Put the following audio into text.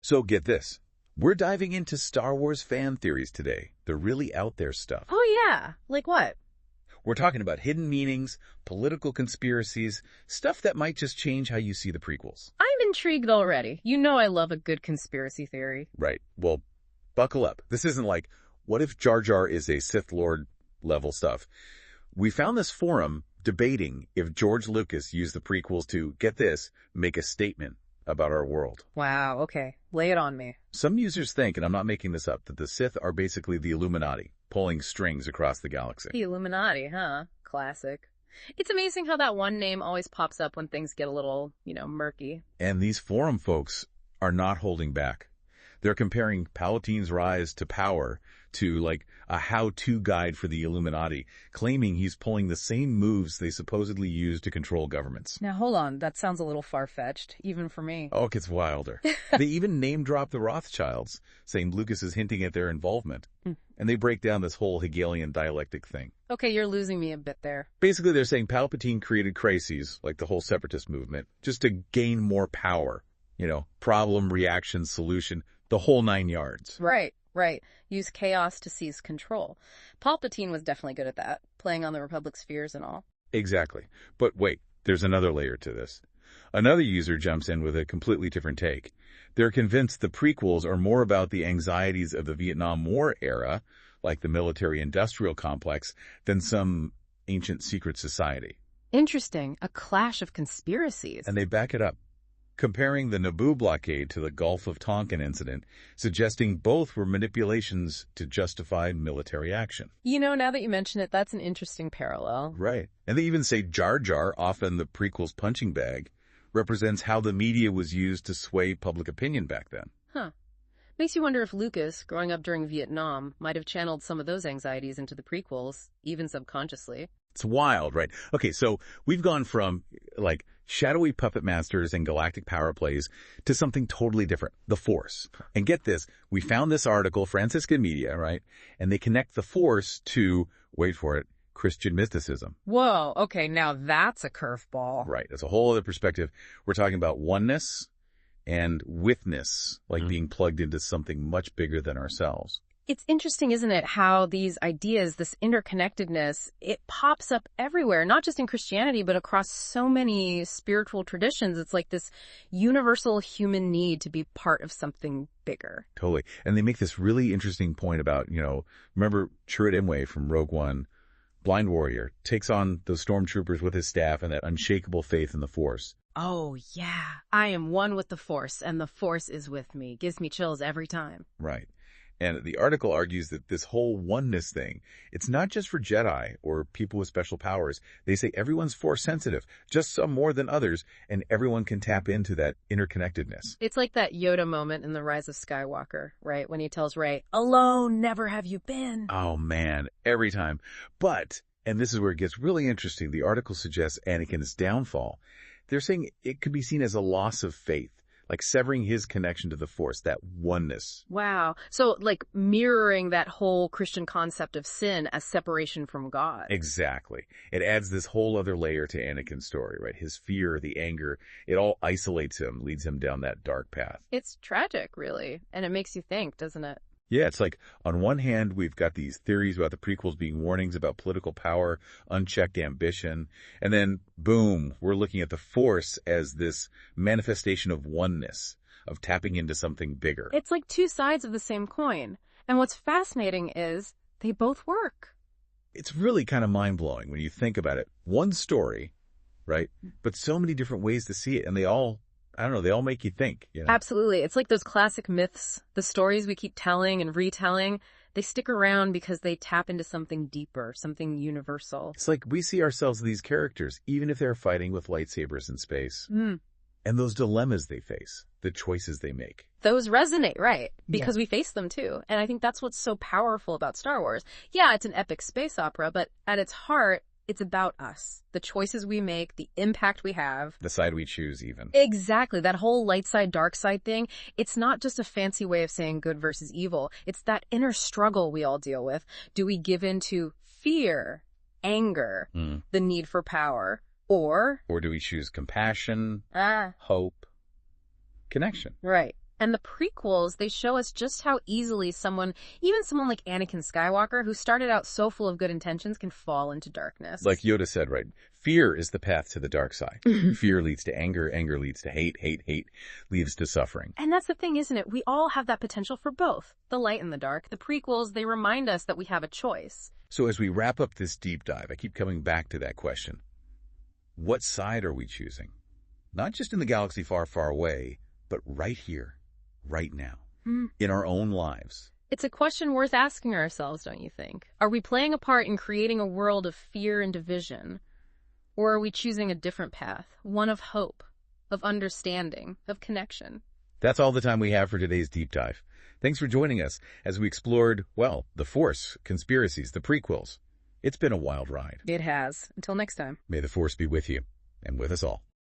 So get this. We're diving into Star Wars fan theories today. The really out there stuff. Oh, yeah. Like what? We're talking about hidden meanings, political conspiracies, stuff that might just change how you see the prequels. I'm intrigued already. You know I love a good conspiracy theory. Right. Well, buckle up. This isn't like, what if Jar Jar is a Sith Lord level stuff? We found this forum debating if George Lucas used the prequels to, get this, make a statement about our world. Wow, okay. Lay it on me. Some users think, and I'm not making this up, that the Sith are basically the Illuminati, pulling strings across the galaxy. The Illuminati, huh? Classic. It's amazing how that one name always pops up when things get a little, murky. And these forum folks are not holding back. They're comparing Palpatine's rise to power to like a how-to guide for the Illuminati, claiming he's pulling the same moves they supposedly use to control governments. Now hold on, that sounds a little far-fetched, even for me. Oh, it gets wilder. They even name-drop the Rothschilds, saying Lucas is hinting at their involvement. And they break down this whole Hegelian dialectic thing. Okay, you're losing me a bit there. Basically, they're saying Palpatine created crises, like the whole separatist movement, just to gain more power. Problem, reaction, solution, the whole 9 yards. Right. Use chaos to seize control. Palpatine was definitely good at that, playing on the Republic's fears and all. Exactly. But wait, there's another layer to this. Another user jumps in with a completely different take. They're convinced the prequels are more about the anxieties of the Vietnam War era, like the military-industrial complex, than some ancient secret society. Interesting. A clash of conspiracies. And they back it up, comparing the Naboo blockade to the Gulf of Tonkin incident, suggesting both were manipulations to justify military action. Now that you mention it, that's an interesting parallel. Right. And they even say Jar Jar, often the prequel's punching bag, represents how the media was used to sway public opinion back then. Huh. Makes you wonder if Lucas, growing up during Vietnam, might have channeled some of those anxieties into the prequels, even subconsciously. It's wild, right? Okay, so we've gone from, like, shadowy puppet masters and galactic power plays to something totally different, the Force. And get this, we found this article, Franciscan Media, right? And they connect the Force to, wait for it, Christian mysticism. Whoa, okay, now that's a curveball. Right, it's a whole other perspective. We're talking about oneness and witness, like being plugged into something much bigger than ourselves. It's interesting, isn't it, how these ideas, this interconnectedness, it pops up everywhere, not just in Christianity, but across so many spiritual traditions. It's like this universal human need to be part of something bigger. Totally. And they make this really interesting point about, remember Chirrut Imwe from Rogue One, blind warrior, takes on those stormtroopers with his staff and that unshakable faith in the Force. Oh, yeah. I am one with the Force, and the Force is with me. Gives me chills every time. Right. And the article argues that this whole oneness thing, it's not just for Jedi or people with special powers. They say everyone's Force sensitive, just some more than others, and everyone can tap into that interconnectedness. It's like that Yoda moment in The Rise of Skywalker, right? When he tells Rey, "Alone, never have you been." Oh, man, every time. But, and this is where it gets really interesting, the article suggests Anakin's downfall. They're saying it could be seen as a loss of faith, like severing his connection to the Force, that oneness. Wow. So like mirroring that whole Christian concept of sin as separation from God. Exactly. It adds this whole other layer to Anakin's story, right? His fear, the anger, it all isolates him, leads him down that dark path. It's tragic, really. And it makes you think, doesn't it? Yeah, it's like, on one hand, we've got these theories about the prequels being warnings about political power, unchecked ambition, and then, boom, we're looking at the Force as this manifestation of oneness, of tapping into something bigger. It's like two sides of the same coin. And what's fascinating is they both work. It's really kind of mind-blowing when you think about it. One story, right? But so many different ways to see it, and they all make you think. Absolutely. It's like those classic myths, the stories we keep telling and retelling. They stick around because they tap into something deeper, something universal. It's like we see ourselves as these characters, even if they're fighting with lightsabers in space. And those dilemmas they face, the choices they make. Those resonate, right? Because we face them too. And I think that's what's so powerful about Star Wars. Yeah, it's an epic space opera, but at its heart, it's about us, the choices we make, the impact we have. The side we choose, even. Exactly. That whole light side, dark side thing, it's not just a fancy way of saying good versus evil. It's that inner struggle we all deal with. Do we give in to fear, anger, the need for power, or do we choose compassion, hope, connection? Right. And the prequels, they show us just how easily even someone like Anakin Skywalker, who started out so full of good intentions, can fall into darkness. Like Yoda said, right? Fear is the path to the dark side. Fear leads to anger. Anger leads to hate. Hate leads to suffering. And that's the thing, isn't it? We all have that potential for both. The light and the dark. The prequels, they remind us that we have a choice. So as we wrap up this deep dive, I keep coming back to that question. What side are we choosing? Not just in the galaxy far, far away, but right here, right now, in our own lives. It's a question worth asking ourselves, don't you think? Are we playing a part in creating a world of fear and division? Or are we choosing a different path, one of hope, of understanding, of connection? That's all the time we have for today's deep dive. Thanks for joining us as we explored, well, the Force, conspiracies, the prequels. It's been a wild ride. It has. Until next time. May the Force be with you and with us all.